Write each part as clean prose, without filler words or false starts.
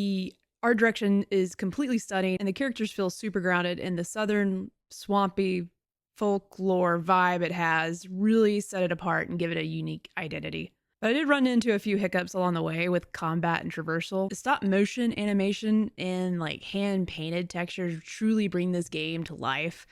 The art direction is completely stunning, and the characters feel super grounded, and the southern swampy folklore vibe it has really set it apart and give it a unique identity. But I did run into a few hiccups along the way with combat and traversal. The stop motion animation and like hand painted textures truly bring this game to life.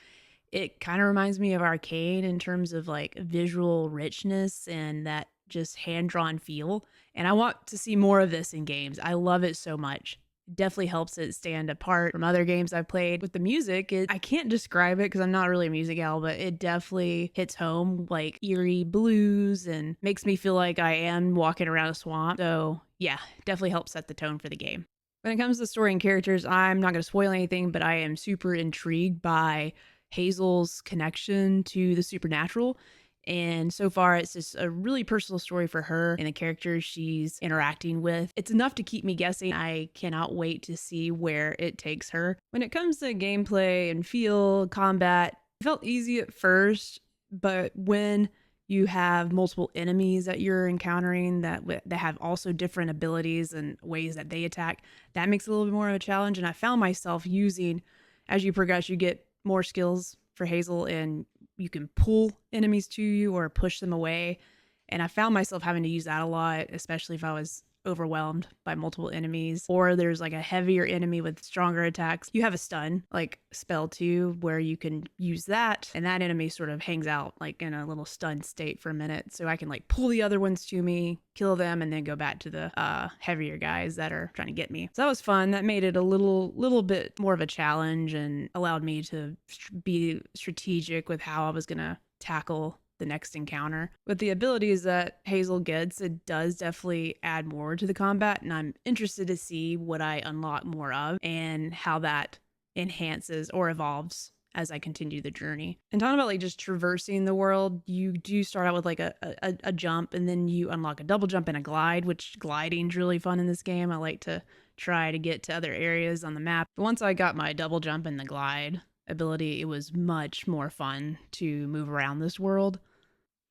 It kind of reminds me of Arcane in terms of like visual richness and that just hand drawn feel. And I want to see more of this in games. I love it so much. It definitely helps it stand apart from other games I've played. With the music, I can't describe it because I'm not really a music gal, but it definitely hits home like eerie blues and makes me feel like I am walking around a swamp. So yeah, definitely helps set the tone for the game. When it comes to story and characters, I'm not going to spoil anything, but I am super intrigued by Hazel's connection to the supernatural. And so far, it's just a really personal story for her and the characters she's interacting with. It's enough to keep me guessing. I cannot wait to see where it takes her. When it comes to gameplay and feel, combat, it felt easy at first, but when you have multiple enemies that you're encountering that have also different abilities and ways that they attack, that makes it a little bit more of a challenge. And I found myself using, as you progress, you get more skills for Hazel and you can pull enemies to you or push them away. And I found myself having to use that a lot, especially if I was overwhelmed by multiple enemies, or there's like a heavier enemy with stronger attacks. You have a stun like spell too, where you can use that, and that enemy sort of hangs out like in a little stunned state for a minute, so I can like pull the other ones to me, kill them, and then go back to the heavier guys that are trying to get me. So that was fun. That made it a little bit more of a challenge and allowed me to be strategic with how I was gonna tackle the next encounter. With the abilities that Hazel gets, it does definitely add more to the combat, and I'm interested to see what I unlock more of and how that enhances or evolves as I continue the journey. And talking about like just traversing the world, you do start out with like a jump, and then you unlock a double jump and a glide, which gliding's really fun in this game. I like to try to get to other areas on the map. But once I got my double jump and the glide ability, it was much more fun to move around this world.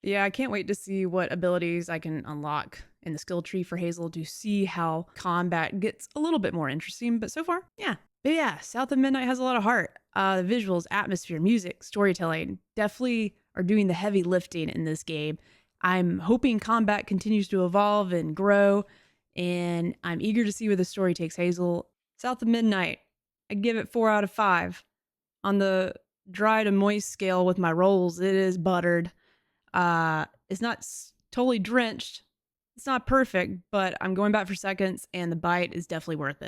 Yeah, I can't wait to see what abilities I can unlock in the skill tree for Hazel to see how combat gets a little bit more interesting. But so far, yeah. But yeah, South of Midnight has a lot of heart. The visuals, atmosphere, music, storytelling definitely are doing the heavy lifting in this game. I'm hoping combat continues to evolve and grow, and I'm eager to see where the story takes Hazel. South of Midnight, I give it 4 out of 5. On the dry to moist scale with my rolls, it is buttered. It's not totally drenched. It's not perfect, but I'm going back for seconds, and the bite is definitely worth it.